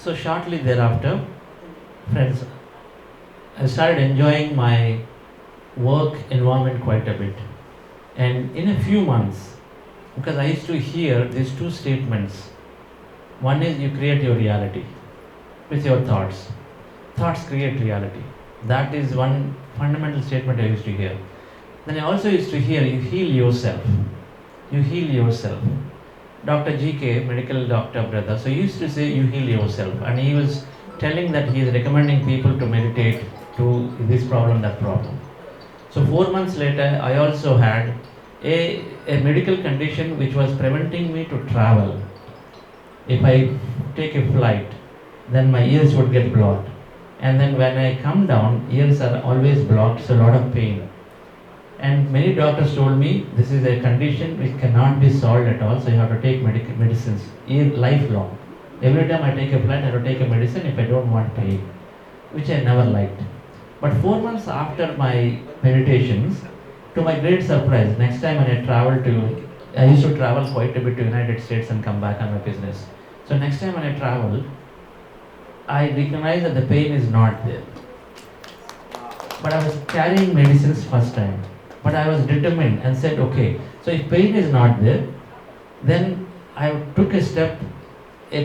So shortly thereafter, friends, I started enjoying my work environment quite a bit. And in a few months, because I used to hear these two statements. One is you create your reality with your thoughts. Thoughts create reality. That is one fundamental statement I used to hear. Then I also used to hear you heal yourself. You heal yourself. Dr. GK, medical doctor brother, so he used to say you heal yourself. And he was telling that he is recommending people to meditate to this problem, that problem. So 4 months later, I also had a medical condition which was preventing me to travel. If I take a flight, then my ears would get blocked. And then when I come down, ears are always blocked, so a lot of pain. And many doctors told me this is a condition which cannot be solved at all, so you have to take medicines lifelong. Every time I take a flight, I have to take a medicine if I don't want pain, which I never liked. But 4 months after my meditations, to my great surprise, next time when I used to travel quite a bit to United States and come back on my business. So next time when I travel, I recognized that the pain is not there. But I was carrying medicines first time. But I was determined and said, okay, so if pain is not there, then I took a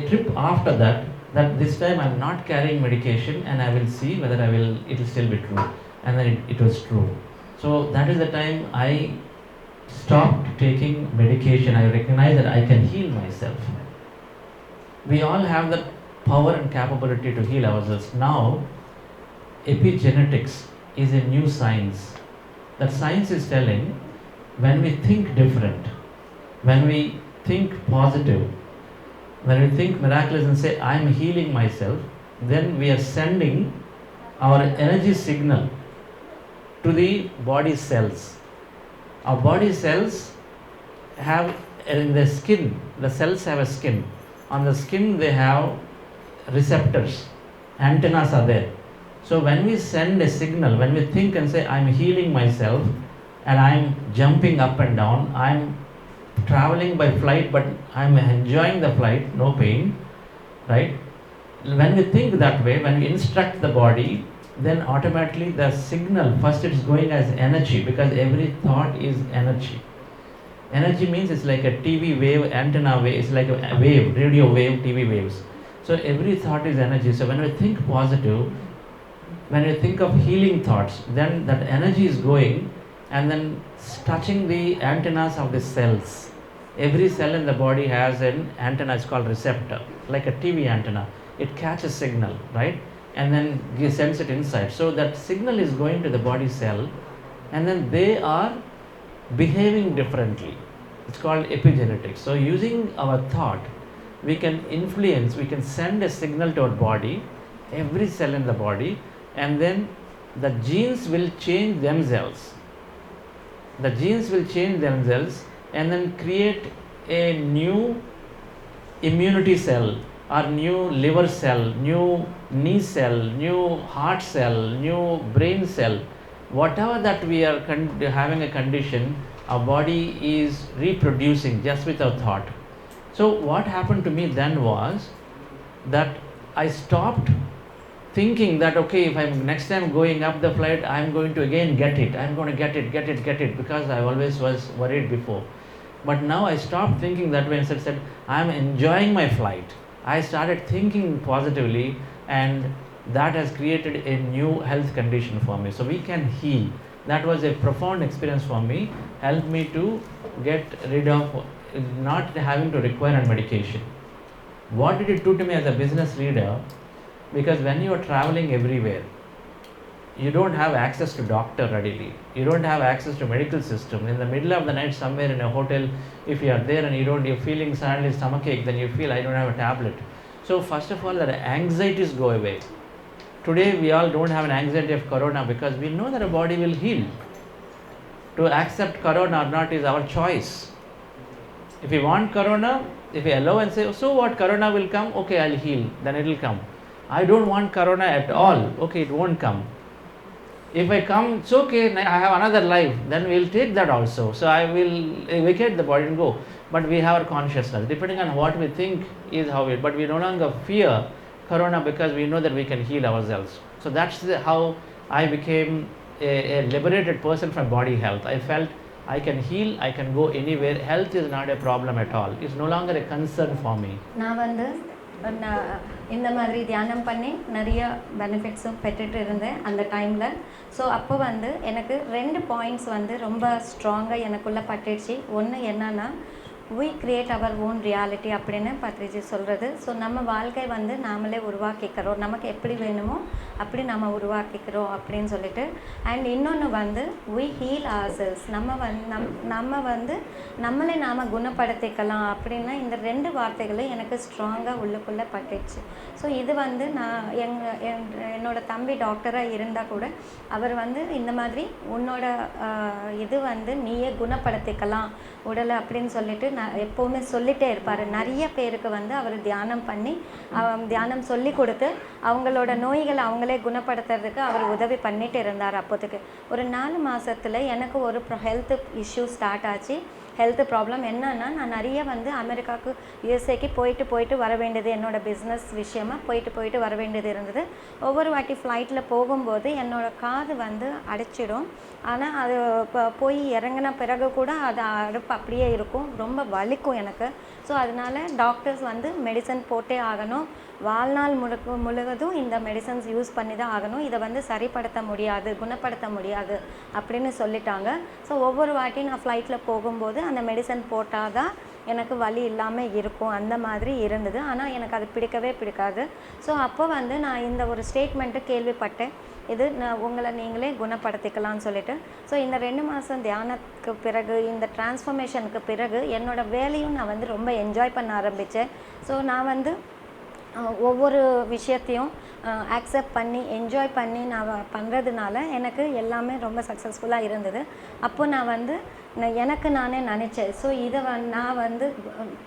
trip after that this time I'm not carrying medication and I will see whether it will still be true. And then it was true. So that is the time I stopped taking medication. I recognized that I can heal myself. We all have the power and capability to heal ourselves. Now, epigenetics is a new science. That science is telling when we think different, when we think positive, when we think miraculous and say, I am healing myself, then we are sending our energy signal to the body cells. Our body cells have in the skin, the cells have a skin. On the skin they have receptors, antennas are there. So when we send a signal, when we think and say, I'm healing myself and I'm jumping up and down, I'm traveling by flight but I'm enjoying the flight, no pain, right? When we think that way, when we instruct the body, then automatically the signal, first it's going as energy, because every thought is energy. Energy means it's like a TV wave, antenna wave, it's like a wave, radio wave, TV waves. So every thought is energy. So when we think positive, when we think of healing thoughts, then that energy is going and then touching the antennas of the cells. Every cell in the body has an antenna, it's called receptor, like a TV antenna. It catches signal, right? And then sends it inside. So that signal is going to the body cell and then they are behaving differently. It's called epigenetics. So using our thought, we can influence, we can send a signal to our body, every cell in the body, and then the genes will change themselves. The genes will change themselves and then create a new immunity cell or new liver cell, new knee cell, new heart cell, new brain cell. Whatever that we are having a condition, our body is reproducing just with our thought. So what happened to me then was that I stopped thinking that, okay, if I'm next time going up the flight, I'm going to again get it. I'm going to get it, because I always was worried before. But now I stopped thinking that way and said, I'm enjoying my flight. I started thinking positively, and that has created a new health condition for me. So we can heal. That was a profound experience for me, helped me to get rid of not having to require a medication. What did it do to me as a business leader? Because when you are traveling everywhere, you don't have access to doctor readily. You don't have access to medical system. In the middle of the night, somewhere in a hotel, if you are there and you're feeling suddenly stomachache, then you feel I don't have a tablet. So first of all, the anxieties go away. Today we all don't have an anxiety of corona because we know that our body will heal. To accept corona or not is our choice. If we want corona, if we allow and say, so what, corona will come, okay, I'll heal, then it will come. I don't want corona at all, okay, it won't come. If I come, it's okay, I have another life, then we'll take that also. So I will vacate the body and go. But we have our consciousness. Depending on what we think is how it, but we no longer fear corona because we know that we can heal ourselves. So that's how I became a liberated person from body health. I felt I can heal, I can go anywhere. Health is not a problem at all. It's no longer a concern for me. நான் வந்து இந்த மாதிரி தியானம் பண்ணி நிறைய பெனிஃபிட்ஸும் பெற்றுட்டு இருந்தேன் அந்த டைமில். ஸோ அப்போ வந்து எனக்கு 2 பாயிண்ட்ஸ் வந்து ரொம்ப ஸ்ட்ராங்காக எனக்குள்ளே பட்டுடுச்சு. ஒன்று என்னன்னா, we create our own reality அப்படின்னு பத்ரிஜி சொல்கிறது. ஸோ நம்ம வாழ்க்கை வந்து நாமளே உருவாக்கிக்கிறோம், நமக்கு எப்படி வேணுமோ அப்படி நம்ம உருவாக்கிக்கிறோம் அப்படின்னு சொல்லிட்டு. அண்ட் இன்னொன்று வந்து we heal ourselves, நம்ம வந்து நம்மளே நாம் குணப்படுத்திக்கலாம் அப்படின்னா இந்த 2 வார்த்தைகளும் எனக்கு ஸ்ட்ராங்காக உள்ளுக்குள்ளே பட்டுச்சு. ஸோ இது வந்து நான் என்னோடய தம்பி டாக்டராக இருந்தால் கூட அவர் வந்து இந்த மாதிரி உன்னோட இது வந்து நீயே குணப்படுத்திக்கலாம் உடலை அப்படின்னு சொல்லிட்டு நான் எப்போவுமே சொல்லிகிட்டே இருப்பார். நிறைய பேருக்கு வந்து அவர் தியானம் பண்ணி தியானம் சொல்லி கொடுத்து அவங்களோட நோய்களை அவங்களே குணப்படுத்துறதுக்கு அவர் உதவி பண்ணிட்டு இருந்தார். அப்போதுக்கு ஒரு 4 மாதத்தில் எனக்கு ஒரு ஹெல்த் இஷ்யூ ஸ்டார்ட் ஆச்சு. ஹெல்த் ப்ராப்ளம் என்னன்னா, நான் நிறைய வந்து அமெரிக்காவுக்கு யூஎஸ்ஏக்கு போயிட்டு வர வேண்டியது, என்னோடய பிஸ்னஸ் விஷயமாக போயிட்டு வர வேண்டியது இருந்தது. ஒவ்வொரு வாட்டி ஃப்ளைட்டில் போகும்போது என்னோடய காது வந்து அடைச்சிடும். ஆனால் அது போய் இறங்கின பிறகு கூட அது அடுப்பு அப்படியே இருக்கும், ரொம்ப வலிக்கும் எனக்கு. ஸோ அதனால் டாக்டர்ஸ் வந்து மெடிசன் போட்டே ஆகணும், வாழ்நாள் முழுவதும் இந்த மெடிசன்ஸ் யூஸ் பண்ணி தான் ஆகணும், இதை வந்து சரிப்படுத்த முடியாது, குணப்படுத்த முடியாது அப்படின்னு சொல்லிட்டாங்க. ஸோ ஒவ்வொரு வாட்டி நான் ஃப்ளைட்டில் போகும்போது அந்த மெடிசன் போட்டால் தான் எனக்கு வலி இல்லாமல் இருக்கும், அந்த மாதிரி இருந்தது. ஆனால் எனக்கு அது பிடிக்கவே பிடிக்காது. ஸோ அப்போ வந்து நான் இந்த ஒரு ஸ்டேட்மெண்ட்டு கேள்விப்பட்டேன், இது உங்களை நீங்களே குணப்படுத்திக்கலாம்னு சொல்லிட்டு. ஸோ இந்த 2 மாதம் தியானத்துக்கு பிறகு, இந்த டிரான்ஸ்ஃபர்மேஷனுக்கு பிறகு என்னோடய வேலையும் நான் வந்து ரொம்ப என்ஜாய் பண்ண ஆரம்பித்தேன். ஸோ நான் வந்து ஒவ்வொரு விஷயத்தையும் ஆக்செப்ட் பண்ணி என்ஜாய் பண்ணி நான் பண்ணுறதுனால எனக்கு எல்லாமே ரொம்ப சக்ஸஸ்ஃபுல்லாக இருந்தது. அப்போ நான் வந்து எனக்கு நானே நினச்சேன், ஸோ இதை நான் வந்து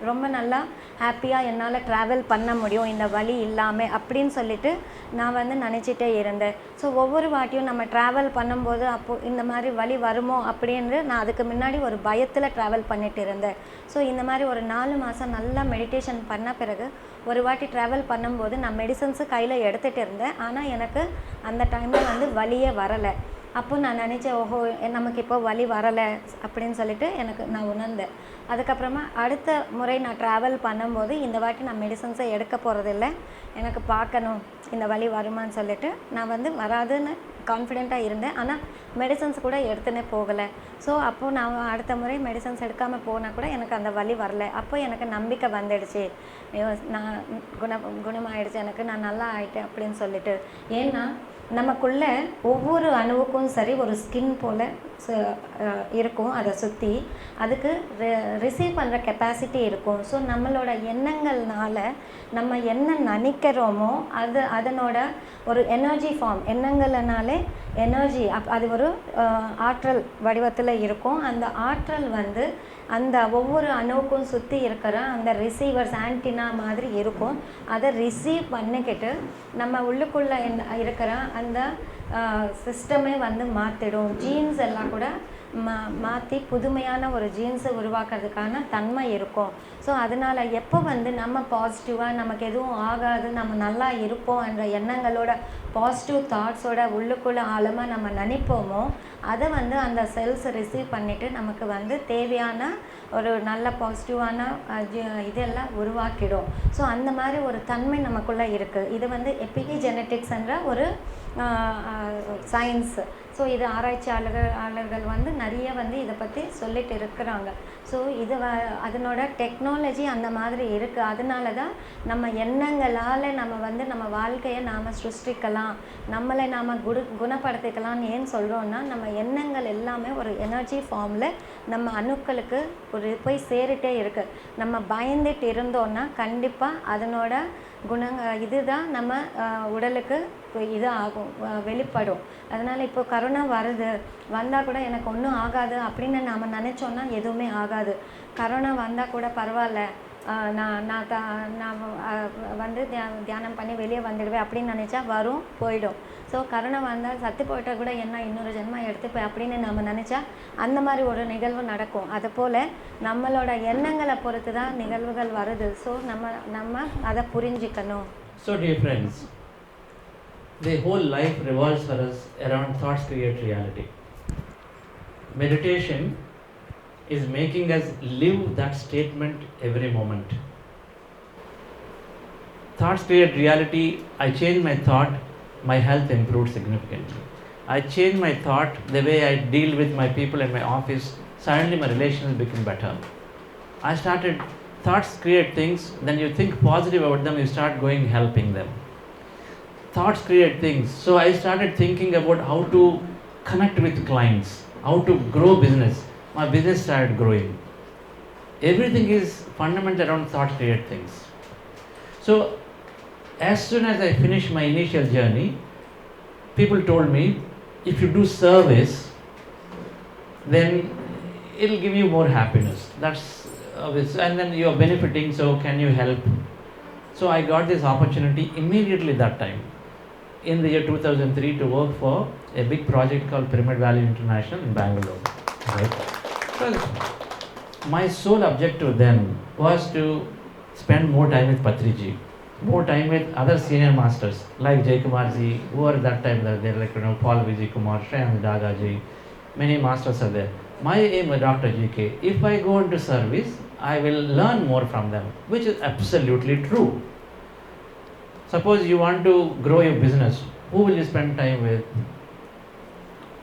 ரொம்ப நல்லா ஹாப்பியாக என்னால் ட்ராவல் பண்ண முடியும் இந்த வலி இல்லாமல் அப்படின்னு சொல்லிட்டு நான் வந்து நினச்சிட்டே இருந்தேன். ஸோ ஒவ்வொரு வாட்டியும் நம்ம ட்ராவல் பண்ணும்போது அப்போது இந்த மாதிரி வலி வருமோ அப்படின்னு நான் அதுக்கு முன்னாடி ஒரு பயத்தில் ட்ராவல் பண்ணிட்டு இருந்தேன். ஸோ இந்த மாதிரி ஒரு 4 மாதம் நல்லா மெடிடேஷன் பண்ண பிறகு ஒரு வாட்டி ட்ராவல் பண்ணும்போது நான் மெடிசன்ஸு கையில் எடுத்துகிட்டு இருந்தேன். ஆனால் எனக்கு அந்த டைமில் வந்து வலியே வரலை. அப்போ நான் நினச்சேன், ஓஹோ நமக்கு இப்போ வலி வரலை அப்படின்னு சொல்லிட்டு நான் உணர்ந்தேன். அதுக்கப்புறமா அடுத்த முறை நான் ட்ராவல் பண்ணும்போது இந்த வாட்டி நான் மெடிசன்ஸை எடுக்க போகிறதில்ல, எனக்கு பார்க்கணும் இந்த வலி வருமானு சொல்லிட்டு நான் வந்து வராதுன்னு கான்ஃபிடெண்ட்டாக இருந்தேன். ஆனால் மெடிசன்ஸ் கூட எடுத்துனே போகலை. ஸோ அப்போது நான் அடுத்த முறை மெடிசன்ஸ் எடுக்காமல் போனால் கூட எனக்கு அந்த வலி வரலை. அப்போ எனக்கு நம்பிக்கை வந்துடுச்சு, நான் குணமாயிடுச்சு, எனக்கு நான் நல்லா ஆகிட்டேன் அப்படின்னு சொல்லிட்டு. ஏன்னா நமக்குள்ளே ஒவ்வொரு அணுவுக்கும் சரி ஒரு ஸ்கின் போல் இருக்கும், அதை சுற்றி அதுக்கு ரிசீவ் பண்ணுற கெப்பாசிட்டி இருக்கும். ஸோ நம்மளோட எண்ணங்கள்னால நம்ம என்ன நினைக்கிறோமோ அதனோட ஒரு எனர்ஜி ஃபார்ம், எண்ணங்கள்னாலே எனர்ஜி அது ஒரு ஆற்றல் வடிவத்தில் இருக்கும். அந்த ஆற்றல் வந்து அந்த ஒவ்வொரு அணுவுக்கும் சுற்றி இருக்கிற அந்த ரிசீவர்ஸ் ஆன்டினா மாதிரி இருக்கும். அதை ரிசீவ் பண்ணிக்கிட்டு நம்ம உள்ளுக்குள்ளே இருக்கிற அந்த சிஸ்டமே வந்து மாற்றிடும். ஜீன்ஸ் எல்லாம் கூட மாற்றி புதுமையான ஒரு ஜீன்ஸை உருவாக்குறதுக்கான தன்மை இருக்கும். ஸோ அதனால் எப்போ வந்து நம்ம பாசிட்டிவாக நமக்கு எதுவும் ஆகாது, நம்ம நல்லா இருப்போம் என்ற எண்ணங்களோட பாசிட்டிவ் தாட்ஸோட உள்ளுக்குள்ளே ஆழமாக நம்ம நினைப்போமோ அதை வந்து அந்த செல்ஸ் ரிசீவ் பண்ணிவிட்டு நமக்கு வந்து தேவையான ஒரு நல்ல பாசிட்டிவான இதெல்லாம் உருவாக்கிடும். ஸோ அந்த மாதிரி ஒரு தன்மை நமக்குள்ளே இருக்குது. இது வந்து எபிஜெனெட்டிக்ஸ்ன்ற ஒரு சயின்ஸ். ஸோ இது ஆராய்ச்சியாளர்கள் வந்து நிறைய வந்து இதை பற்றி சொல்லிட்டு இருக்கிறாங்க. ஸோ இது அதனோட டெக்னாலஜி அந்த மாதிரி இருக்குது. அதனால தான் நம்ம எண்ணங்களால் நம்ம வந்து நம்ம வாழ்க்கையை நாம் சிருஷ்டிக்கலாம், நம்மளை நாம் குணப்படுத்திக்கலாம்னு ஏன் சொல்கிறோன்னா, நம்ம எண்ணங்கள் எல்லாமே ஒரு எனர்ஜி ஃபார்மில் நம்ம அணுக்களுக்கு ஒரு போய் சேரிட்டே இருக்குது. நம்ம பயந்துட்டு இருந்தோன்னா கண்டிப்பாக அதனோட இதுதான் நம்ம உடலுக்கு இது ஆகும், வெளிப்படும். அதனால் இப்போ கரோனா வந்தால் கூட எனக்கு ஒன்றும் ஆகாது அப்படின்னு நம்ம நினச்சோன்னா எதுவுமே ஆகாது. கரோனா வந்தால் கூட பரவாயில்ல, நான் வந்து தியானம் பண்ணி வெளியே வந்துடுவேன் அப்படின்னு நினச்சா வரும், போயிடும். ஸோ கரோனா வந்தால் சத்து போயிட்டால் கூட என்ன இன்னொரு ஜென்மம் எடுத்துப்பேன் அப்படின்னு நம்ம நினச்சா அந்த மாதிரி ஒரு நிகழ்வு நடக்கும். அதுபோல் நம்மளோட எண்ணங்களை பொறுத்து தான் நிகழ்வுகள் வருது. ஸோ நம்ம அதை புரிஞ்சிக்கணும். So, dear friends, the whole life revolves for us around thoughts create reality. Meditation is making us live that statement every moment. Thoughts create reality. I change my thought, my health improved significantly. I change my thought, the way I deal with my people in my office, suddenly my relations become better. I started, thoughts create things, then you think positive about them, you start going helping them. Thoughts create things. So I started thinking about how to connect with clients, how to grow business. My business started growing. Everything is fundamental around thoughts create things. So as soon as I finished my initial journey, people told me, if you do service, then it'll give you more happiness. That's obvious. And then you are benefiting, so can you help? So I got this opportunity immediately that time, in the year 2003, to work for a big project called Pyramid Valley International in Bangalore. Right? So my sole objective then was to spend more time with Patriji, more time with other senior masters like Jay Kumar ji, who were at that time there, like Paul Vijay Kumar, Shreyans Daga ji, many masters are there. My aim with Dr. GK, if I go into service, I will learn more from them, which is absolutely true. Suppose you want to grow your business, who will you spend time with?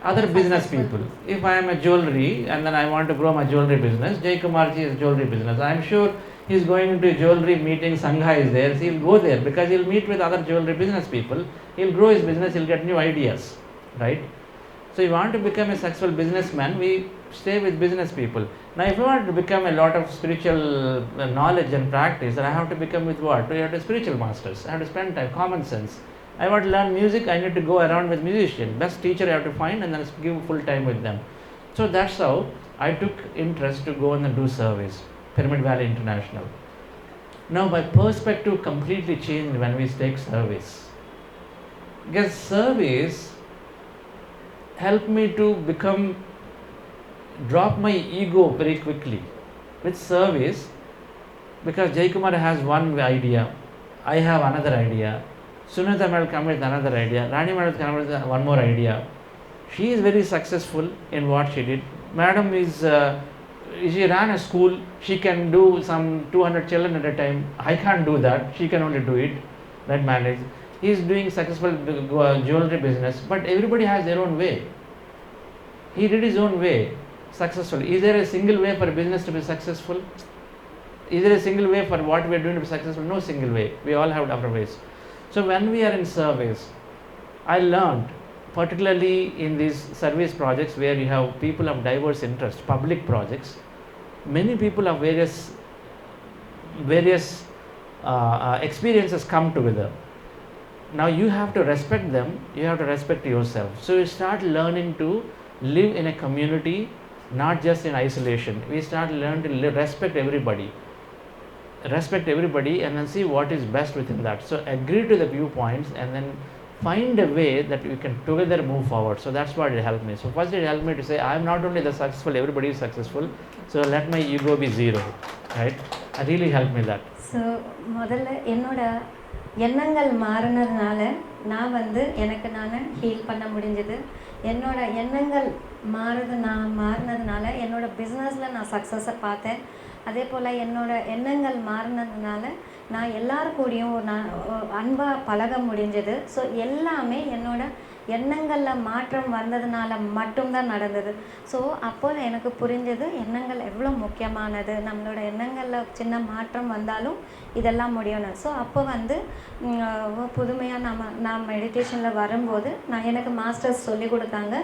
Other business people. If I am a jewelry and then I want to grow my jewelry business, Jay Kumar ji is jewelry business. I am sure he is going into a jewelry meeting, Sangha is there, so he will go there because he will meet with other jewelry business people, he will grow his business, he will get new ideas, right? So you want to become a successful businessman, we stay with business people. Now if you want to become a lot of spiritual knowledge and practice, then I have to become with what? You have to spiritual masters, I have to spend time, common sense. I want to learn music, I need to go around with musicians. Best teacher I have to find and then give full time with them. So that's how I took interest to go and do service, Pyramid Valley International. Now my perspective completely changed when we take service. Because service helped me to drop my ego very quickly. With service, because Jay Kumar has one idea, I have another idea, Sunita will come with another idea, Rani will come with one more idea. She is very successful in what she did. Madam is, she ran a school, she can do some 200 children at a time. I can't do that, she can only do it, that manage. He is doing successful jewelry business, but everybody has their own way. He did his own way, successful. Is there a single way for a business to be successful? Is there a single way for what we are doing to be successful? No single way. We all have different ways. So when we are in service, I learned, particularly in these service projects where you have people of diverse interest, public projects, many people of various experiences come together. Now you have to respect them, you have to respect yourself. So you start learning to live in a community, not just in isolation. We start learning to respect everybody and then see what is best within that. So agree to the viewpoints and then find a way that we can together move forward. So that's what it helped me. So first it helped me to say, I am not only the successful, everybody is successful, so let my ego be zero, right? It really helped me that. So முதல்ல என்னோட எண்ணங்கள் மாறினதுனால நான் எனக்கு நான் heel பண்ண முடிஞ்சது. என்னோட எண்ணங்கள் மாறினதுனால என்னோட பிஸ்னஸில் நான் சக்ஸஸை பார்த்தேன். அதே போல் என்னோட எண்ணங்கள் மாறினதுனால நான் எல்லார் கூடயும் நான் அன்பாக பழக முடிஞ்சது. ஸோ எல்லாமே என்னோட எண்ணங்களில் மாற்றம் வந்ததுனால மட்டும்தான் நடந்தது. ஸோ அப்போது எனக்கு புரிஞ்சது எண்ணங்கள் எவ்வளோ முக்கியமானது, நம்மளோட எண்ணங்களில் சின்ன மாற்றம் வந்தாலும் இதெல்லாம் முடியணும். ஸோ அப்போ புதுமையாக நான் மெடிடேஷனில் வரும்போது எனக்கு மாஸ்டர்ஸ் சொல்லி கொடுத்தாங்க,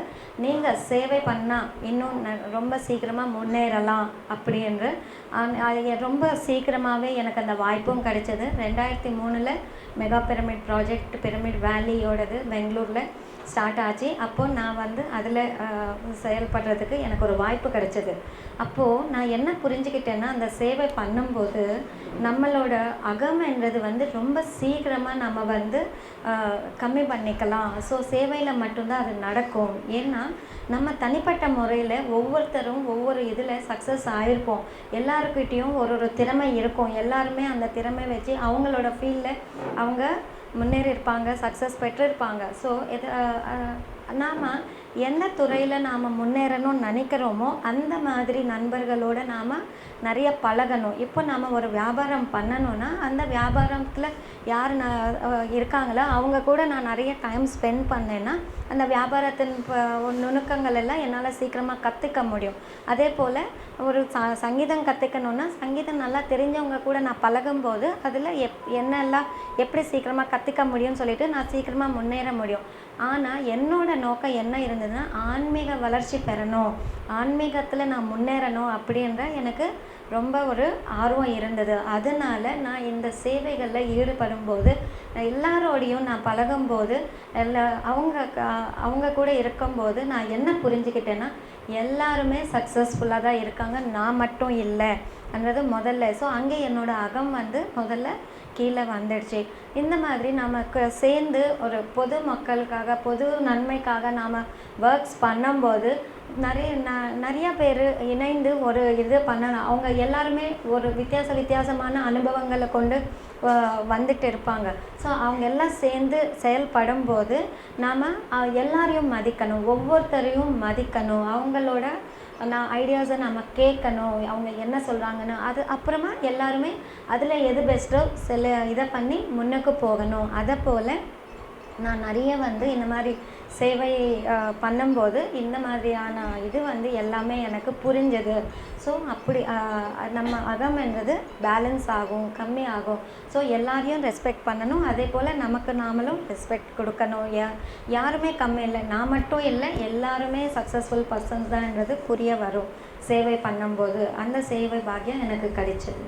நீங்கள் சேவை பண்ணால் இன்னும் ரொம்ப சீக்கிரமாக முன்னேறலாம் அப்படின்ற. ரொம்ப சீக்கிரமாகவே எனக்கு அந்த வாய்ப்பும் கிடைச்சது. 2003 மெகா பிரமிட் ப்ராஜெக்ட், பிரமிட் வேலியோடது பெங்களூரில். ஸ்டார்ட் ஆச்சு. அப்போது நான் வந்து அதில் செயல்படுறதுக்கு எனக்கு ஒரு வாய்ப்பு கிடைச்சது. அப்போது நான் என்ன புரிஞ்சுக்கிட்டேன்னா, அந்த சேவை பண்ணும்போது நம்மளோட அகம்ன்றது வந்து ரொம்ப சீக்கிரமாக நம்ம வந்து கம்மி பண்ணிக்கலாம். ஸோ சேவையில் மட்டும்தான் அது நடக்கும். ஏன்னா நம்ம தனிப்பட்ட முறையில் ஒவ்வொருத்தரும் ஒவ்வொரு இதில் சக்ஸஸ் ஆகிருப்போம். எல்லாருக்கிட்டேயும் ஒரு ஒரு திறமை இருக்கும். எல்லாருமே அந்த திறமை வச்சு அவங்களோட ஃபீல்டில் அவங்க முன்னேறி இருப்பாங்க, சக்ஸஸ் பெற்றிருப்பாங்க. ஸோ இது நாம் எந்த துறையில் நாம் முன்னேறணும்னு நினைக்கிறோமோ அந்த மாதிரி நண்பர்களோடு நாம் நிறைய பழகணும். இப்போ நாம் ஒரு வியாபாரம் பண்ணணும்னா அந்த வியாபாரத்தில் யார் இருக்காங்களோ அவங்க கூட நான் நிறைய டைம் ஸ்பெண்ட் பண்ணேன்னா அந்த வியாபாரத்தின் நுணுக்கங்கள் எல்லாம் என்னால் சீக்கிரமாக கற்றுக்க முடியும். அதே போல் ஒரு சங்கீதம் கற்றுக்கணுன்னா சங்கீதம் நல்லா தெரிஞ்சவங்க கூட நான் பழகும்போது அதில் என்னெல்லாம் எப்படி சீக்கிரமாக கற்றுக்க முடியும்னு சொல்லிட்டு நான் சீக்கிரமாக முன்னேற முடியும். ஆனால் என்னோட நோக்கம் என்ன இருந்ததுன்னா, ஆன்மீக வளர்ச்சி பெறணும், ஆன்மீகத்தில் நான் முன்னேறணும் அப்படின்ற எனக்கு ரொம்ப ஒரு ஆர்வம் இருந்தது. அதனால் நான் இந்த சேவைகளில் ஈடுபடும்போது எல்லாரோடையும் நான் பழகும்போது அவங்க கூட இருக்கும்போது நான் என்ன புரிஞ்சுக்கிட்டேன்னா, எல்லாருமே சக்ஸஸ்ஃபுல்லாக தான் இருக்காங்க, நான் மட்டும் இல்லை என்றது முதல்ல. ஸோ அங்கே என்னோடய அகம் வந்து முதல்ல கீழே வந்துடுச்சு. இந்த மாதிரி நமக்கு சேர்ந்து ஒரு பொது மக்களுக்காக பொது நன்மைக்காக நாம் ஒர்க்ஸ் பண்ணும்போது நிறையா பேர் இணைந்து ஒரு இது பண்ணணும். அவங்க எல்லாருமே ஒரு வித்தியாசமான அனுபவங்களை கொண்டு வந்துட்டு இருப்பாங்க. ஸோ அவங்க எல்லாம் சேர்ந்து செயல்படும்போது நாம் எல்லாரையும் மதிக்கணும், ஒவ்வொருத்தரையும் மதிக்கணும், அவங்களோட ஐடியாஸை நம்ம கேட்கணும், அவங்க என்ன சொல்கிறாங்கன்னு. அது அப்புறமா எல்லாருமே அதில் எது பெஸ்ட்டோ இதை பண்ணி முன்னுக்கு போகணும். அதை போல் நான் நிறைய வந்து இந்த மாதிரி சேவை பண்ணும்போது இந்த மாதிரியான இது வந்து எல்லாமே எனக்கு புரிஞ்சது. ஸோ அப்படி நம்ம அகம்ன்றது பேலன்ஸ் ஆகும், கம்மி ஆகும். ஸோ எல்லாரையும் ரெஸ்பெக்ட் பண்ணணும், அதே போல் நமக்கு நாமளும் ரெஸ்பெக்ட் கொடுக்கணும். யாருமே கம்மி இல்லை, நான் மட்டும் இல்லை, எல்லாருமே சக்ஸஸ்ஃபுல் பர்சன்ஸ் தான்ன்றது புரிய வரும் சேவை பண்ணும்போது. அந்த சேவை பாக்கியம் எனக்கு கிடைச்சது.